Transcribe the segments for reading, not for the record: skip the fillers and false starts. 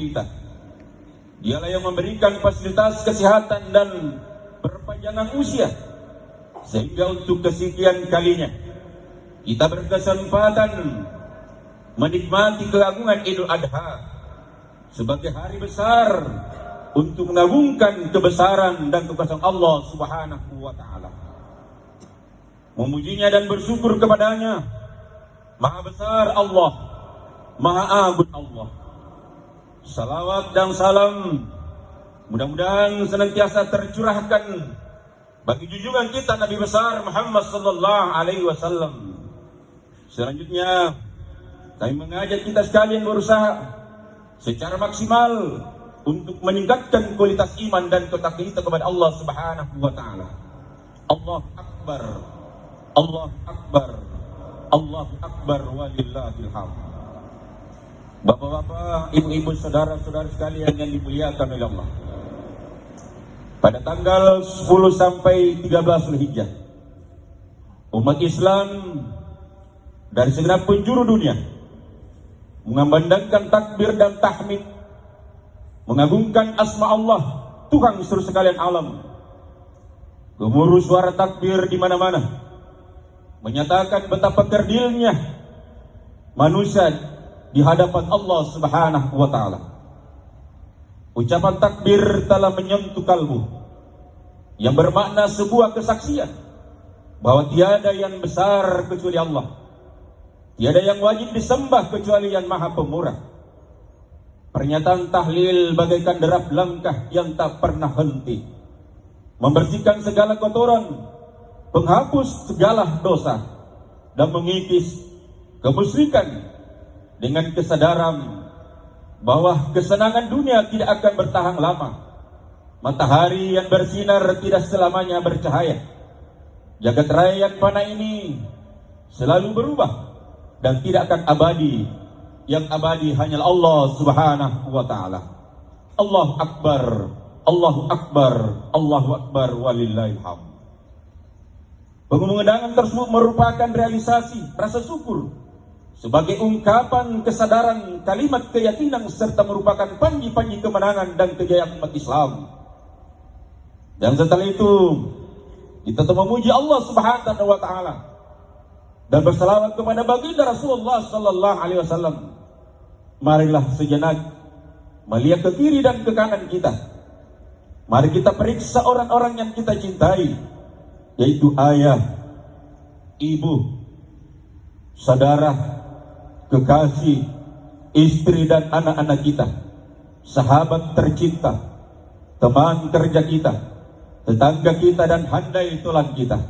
kita. Dialah yang memberikan fasilitas kesehatan dan perpanjangan usia, sehingga untuk kesekian kalinya kita berkesempatan menikmati keagungan Idul Adha sebagai hari besar untuk mengagungkan kebesaran dan kekuasaan Allah Subhanahu wa Ta'ala, memujinya dan bersyukur kepadanya. Maha besar Allah, Maha agung Allah. Salawat dan salam mudah-mudahan senantiasa tercurahkan bagi junjungan kita Nabi besar Muhammad sallallahu alaihi wasallam. Selanjutnya kami mengajak kita sekalian berusaha secara maksimal untuk meningkatkan kualitas iman dan ketakwaan kita kepada Allah Subhanahu wa Ta'ala. Allahu Akbar, Allahu Akbar, Allahu Akbar, walillahil hamd. Bapak-bapak, ibu-ibu, saudara-saudara sekalian yang dimuliakan oleh Allah, pada tanggal 10 sampai 13 Zulhijjah, umat Islam dari segenap penjuru dunia mengumandangkan takbir dan tahmid, mengagungkan asma Allah, Tuhan seluruh sekalian alam. Gemuruh suara takbir di mana-mana, menyatakan betapa kerdilnya manusia di hadapan Allah Subhanahu wa Ta'ala. Ucapan takbir telah menyentuh kalbu, yang bermakna sebuah kesaksian bahwa tiada yang besar kecuali Allah, tiada yang wajib disembah kecuali yang Maha Pemurah. Pernyataan tahlil bagaikan derap langkah yang tak pernah henti, membersihkan segala kotoran, penghapus segala dosa, dan mengikis kemusyrikan dengan kesadaran bahwa kesenangan dunia tidak akan bertahan lama. Matahari yang bersinar tidak selamanya bercahaya. Jagat raya yang fana ini selalu berubah dan tidak akan abadi. Yang abadi hanyalah Allah Subhanahu wa Ta'ala. Allahu Akbar, Allahu Akbar, Allahu Akbar, walillahil hamd. Pengundangan tersebut merupakan realisasi rasa syukur sebagai ungkapan kesadaran kalimat keyakinan serta merupakan panji-panji kemenangan dan kejayaan umat Islam. Dan setelah itu kita memuji Allah Subhanahu wa Ta'ala dan bersalawat kepada baginda Rasulullah sallallahu alaihi wasallam. Marilah sejenak melihat ke kiri dan ke kanan kita. Mari kita periksa orang-orang yang kita cintai, yaitu ayah, ibu, saudara, kekasih, istri dan anak-anak kita, sahabat tercinta, teman kerja kita, tetangga kita dan handai tulang kita.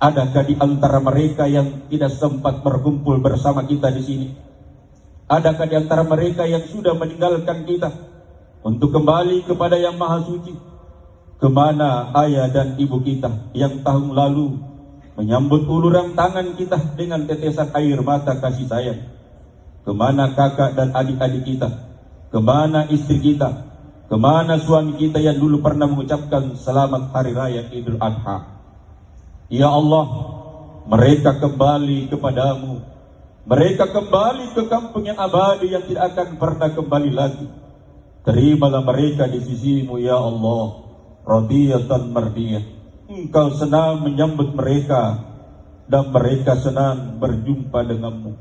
Adakah di antara mereka yang tidak sempat berkumpul bersama kita di sini? Adakah di antara mereka yang sudah meninggalkan kita untuk kembali kepada yang Maha Suci? Kemana ayah dan ibu kita yang tahun lalu menyambut uluran tangan kita dengan tetesan air mata kasih sayang? Kemana kakak dan adik-adik kita? Kemana istri kita? Kemana suami kita yang dulu pernah mengucapkan selamat hari raya Idul Adha? Ya Allah, mereka kembali kepadamu. Mereka kembali ke kampung yang abadi yang tidak akan pernah kembali lagi. Terimalah mereka di sisimu ya Allah, radiyatan mardiyah. Engkau senang menyambut mereka dan mereka senang berjumpa denganmu.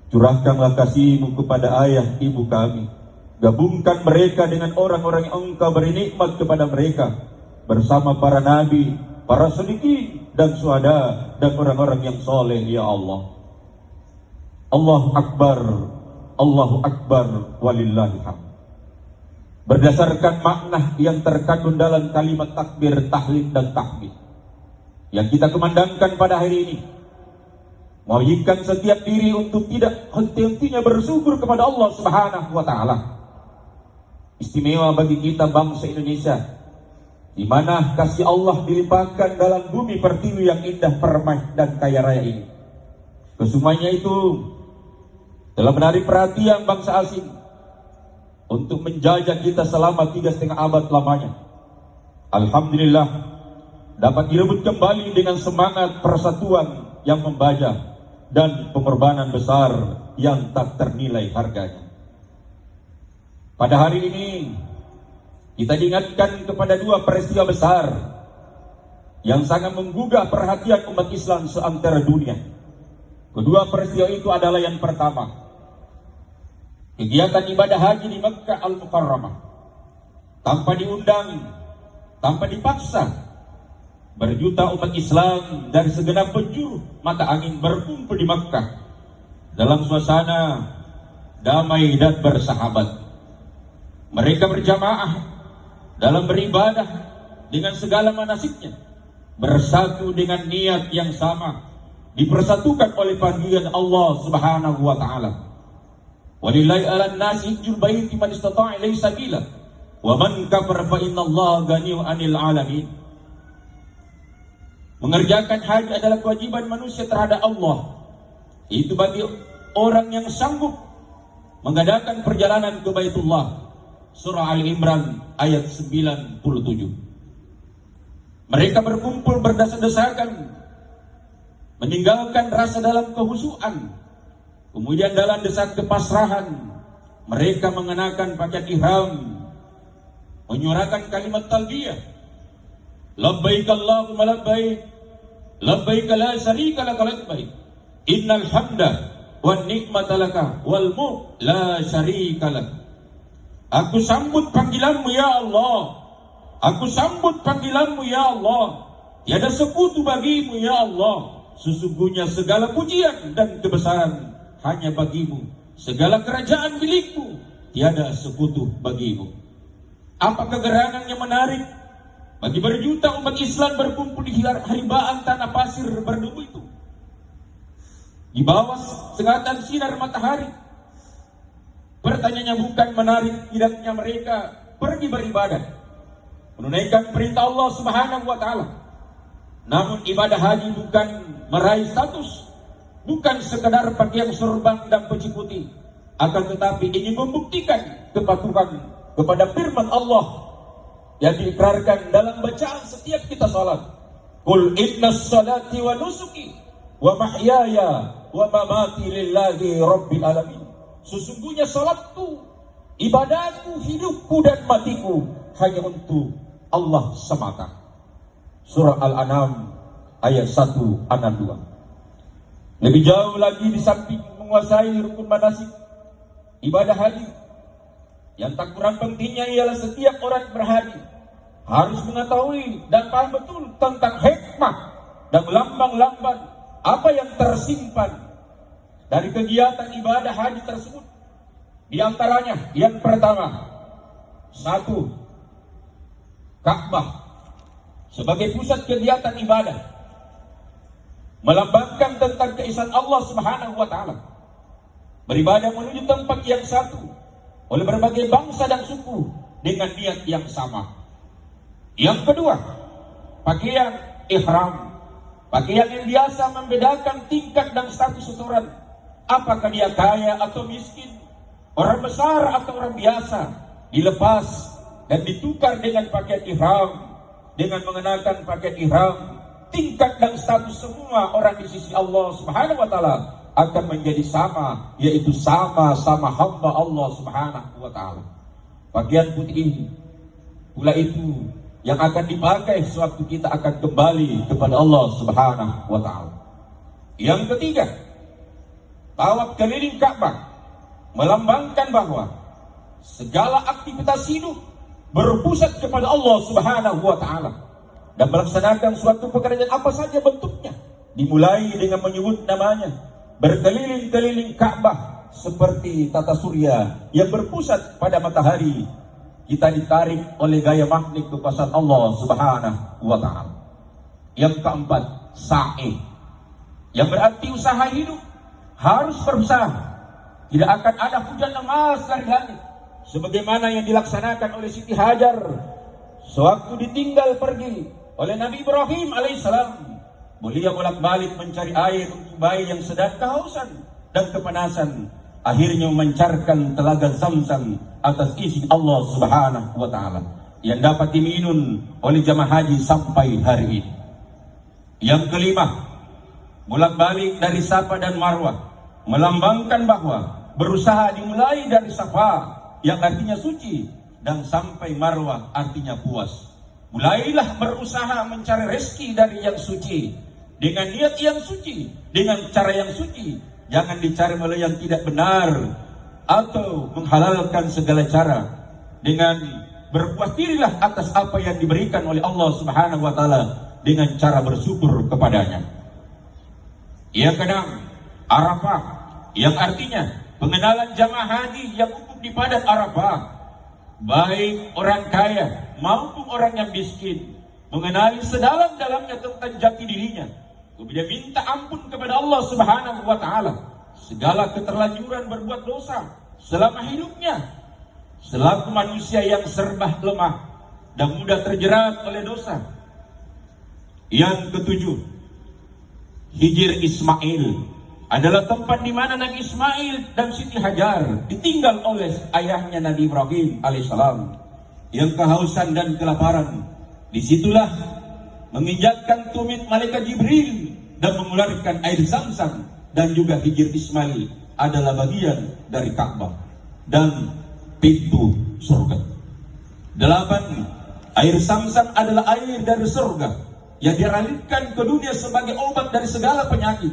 Curahkanlah kasihmu kepada ayah ibu kami. Gabungkan mereka dengan orang-orang yang engkau beri nikmat kepada mereka, bersama para nabi, para siddiqin dan syuhada dan orang-orang yang soleh ya Allah. Allahu Akbar, Allahu Akbar, walillahil hamd. Berdasarkan makna yang terkandung dalam kalimat takbir, tahlil dan tahmid yang kita kumandangkan pada hari ini, mewajibkan setiap diri untuk tidak henti-hentinya bersyukur kepada Allah Subhanahu wa Ta'ala. Istimewa bagi kita bangsa Indonesia, di mana kasih Allah dilimpahkan dalam bumi pertiwi yang indah, permai dan kaya raya ini. Kesemuanya itu telah menarik perhatian bangsa asing untuk menjajah kita selama 3,5 abad lamanya. Alhamdulillah dapat direbut kembali dengan semangat persatuan yang membajak dan pengorbanan besar yang tak ternilai harganya. Pada hari ini kita diingatkan kepada dua peristiwa besar yang sangat menggugah perhatian umat Islam seantero dunia. Kedua peristiwa itu adalah yang pertama, kegiatan ibadah haji di Makkah Al-Mukarramah. Tanpa diundang, tanpa dipaksa, berjuta umat Islam dari segenap penjuru mata angin berkumpul di Makkah dalam suasana damai dan bersahabat. Mereka berjamaah dalam beribadah dengan segala manasiknya, bersatu dengan niat yang sama, dipersatukan oleh panggilan Allah Subhanahu wa taala. Walillahi 'alan nasi hajjul baiti man istata'a ilaihi sabila wa man kafara fa innallaha ghaniyyun 'anil 'alamin. Mengerjakan haji adalah kewajiban manusia terhadap Allah. Itu bagi orang yang sanggup mengadakan perjalanan ke Baitullah. Surah Al-Imran ayat 97. Mereka berkumpul berdesak-desakan, meninggalkan rasa dalam kehusuan. Kemudian dalam desak kepasrahan, mereka mengenakan pakaian ihram, menyuarakan kalimat talbiyah. Labbaik Allahumma labbaik, labbaik la syarika laka labbaik, innal hamda wan ni'mata laka wal mulk la syarika lak. Aku sambut panggilanmu ya Allah. Aku sambut panggilanmu ya Allah. Tiada sekutu bagimu ya Allah. Sesungguhnya segala pujian dan kebesaran hanya bagimu. Segala kerajaan milikmu. Tiada sekutu bagimu. Apa kegerangan yang menarik bagi berjuta umat Islam berkumpul di haribaan tanah pasir berdebu itu, di bawah sengatan sinar matahari. Pertanyaannya bukan menarik tidaknya mereka pergi beribadah, menunaikan perintah Allah Subhanahu wa taala. Namun ibadah haji bukan meraih status, bukan sekedar pakaian sorban dan peci putih, akan tetapi ingin membuktikan kepatuhan kepada firman Allah yang diikrarkan dalam bacaan setiap kita salat. Qul innas salati wa nusuki wa mahyaya wa mamati lillahi rabbil alamin. Sesungguhnya salatku, ibadahku, hidupku dan matiku hanya untuk Allah semata. Surah Al-An'am ayat 1, 2. Lebih jauh lagi, di samping menguasai rukun manasik ibadah haji, yang tak kurang pentingnya ialah setiap orang berhaji harus mengetahui dan paham betul tentang hikmah dan lambang-lambang apa yang tersimpan dari kegiatan ibadah haji tersebut. Di antaranya yang pertama, 1, Ka'bah sebagai pusat kegiatan ibadah, melambangkan tentang keesaan Allah Subhanahu wa taala. Beribadah menuju tempat yang satu oleh berbagai bangsa dan suku dengan niat yang sama. Yang kedua, pakaian ihram, pakaian yang biasa membedakan tingkat dan status seseorang, apakah dia kaya atau miskin, orang besar atau orang biasa, dilepas dan ditukar dengan pakaian ihram. Dengan mengenakan pakaian ihram, tingkat dan status semua orang di sisi Allah Subhanahu wa taala akan menjadi sama, yaitu sama-sama hamba Allah Subhanahu wa taala. Pakaian putih pula itu yang akan dipakai sewaktu kita akan kembali kepada Allah Subhanahu wa taala. Yang ketiga, tawaf keliling Ka'bah melambangkan bahwa segala aktivitas hidup berpusat kepada Allah Subhanahu wa taala dan melaksanakan suatu pekerjaan apa saja bentuknya, dimulai dengan menyebut namanya, berkeliling-keliling Ka'bah seperti tata surya yang berpusat pada matahari. Kita ditarik oleh gaya magnet kekuasaan Allah Subhanahu wa taala. Yang keempat, sa'i, yang berarti usaha hidup harus berusaha. Tidak akan ada hujan emas dari langit sebagaimana yang dilaksanakan oleh Siti Hajar sewaktu ditinggal pergi oleh Nabi Ibrahim alaihissalam. Beliau bolak-balik mencari air untuk bayi yang sedang kehausan dan kepanasan, akhirnya memancarkan telaga Zamzam atas izin Allah Subhanahu wa taala yang dapat diminum oleh jamaah haji sampai hari ini. Yang kelima, bolak-balik dari Safa dan Marwah melambangkan bahwa berusaha dimulai dari Safa yang artinya suci, dan sampai Marwah artinya puas. Mulailah berusaha mencari rezeki dari yang suci, dengan niat yang suci, dengan cara yang suci. Jangan dicari oleh yang tidak benar, atau menghalalkan segala cara. Dengan berpuas dirilah atas apa yang diberikan oleh Allah Subhanahu wa Ta'ala, dengan cara bersyukur kepadanya. Yang keenam, Arafah, yang artinya pengenalan jamaah haji yang wukuf di padang Arafah, baik orang kaya maupun orang yang miskin, mengenali sedalam-dalamnya tentang jati dirinya, kemudian minta ampun kepada Allah Subhanahu wa Ta'ala segala keterlanjuran berbuat dosa selama hidupnya, selaku manusia yang serba lemah dan mudah terjerat oleh dosa. Yang ketujuh, Hijr Ismail adalah tempat di mana Nabi Ismail dan Siti Hajar ditinggal oleh ayahnya Nabi Ibrahim alaihissalam yang kehausan dan kelaparan. Disitulah menginjakkan tumit malaikat Jibril dan mengeluarkan air Zamzam, dan juga Hijr Ismail adalah bagian dari Ka'bah dan pintu surga. 8. Air Zamzam adalah air dari surga yang dialirkan ke dunia sebagai obat dari segala penyakit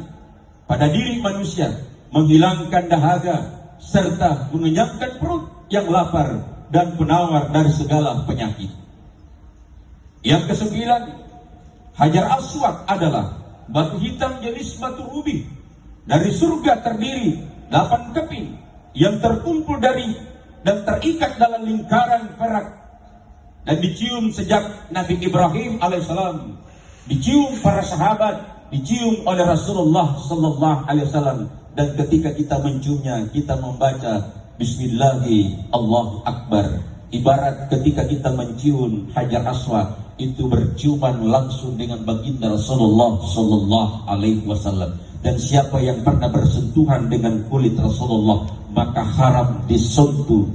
pada diri manusia, menghilangkan dahaga serta mengenyangkan perut yang lapar dan penawar dari segala penyakit. Yang kesembilan, Hajar Aswad adalah batu hitam jenis batu rubi dari surga, terdiri 8 keping yang terkumpul dari dan terikat dalam lingkaran perak, dan dicium sejak Nabi Ibrahim alaihissalam, dicium para sahabat, dicium oleh Rasulullah sallallahu alaihi wasallam, dan ketika kita menciumnya kita membaca Bismillahi Allahu Akbar. Ibarat ketika kita mencium Hajar Aswad itu berciuman langsung dengan baginda Rasulullah sallallahu alaihi wasallam. Dan siapa yang pernah bersentuhan dengan kulit Rasulullah, maka haram disentuh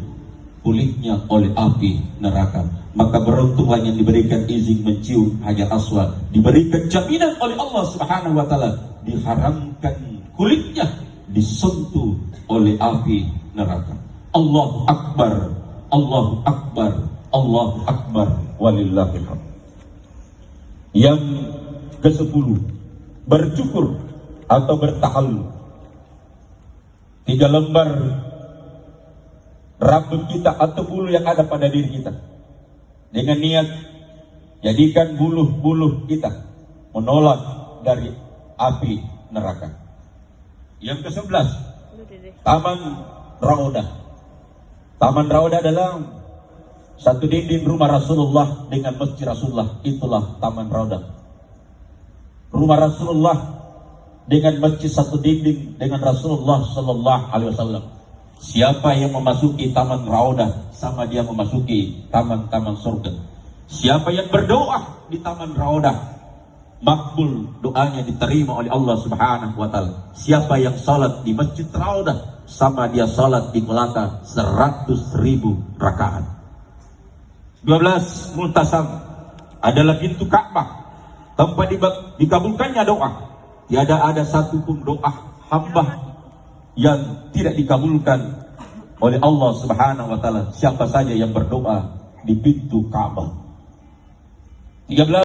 kulitnya oleh api neraka. Maka beruntunglah yang diberikan izin mencium Hajar Aswad, diberikan jaminan oleh Allah Subhanahu wa Ta'ala, diharamkan kulitnya disentuh oleh api neraka. Allahu Akbar, Allahu Akbar, Allahu Akbar, walillahil hamd. Yang ke-10, bercukur atau bertahallul. 3 lembar rambut kita atau bulu yang ada pada diri kita, dengan niat jadikan buluh-buluh kita menolak dari api neraka. Yang ke-11, Taman Raudah. Taman Raudah adalah satu dinding rumah Rasulullah dengan masjid Rasulullah, itulah Taman Raudah. Rumah Rasulullah dengan masjid satu dinding dengan Rasulullah sallallahu alaihi wasallam. Siapa yang memasuki Taman Raudah sama dia memasuki taman-taman surga. Siapa yang berdoa di Taman Raudah, makbul doanya, diterima oleh Allah Subhanahu wa Ta'ala. Siapa yang salat di Masjid Raudah sama dia salat di Melaka 100.000 rakaat. 12. Multasam adalah pintu Ka'bah, tempat dikabulkannya doa. Tiada ada satupun doa hamba yang tidak dikabulkan oleh Allah Subhanahu wa Ta'ala, siapa saja yang berdoa di pintu Ka'bah. 13.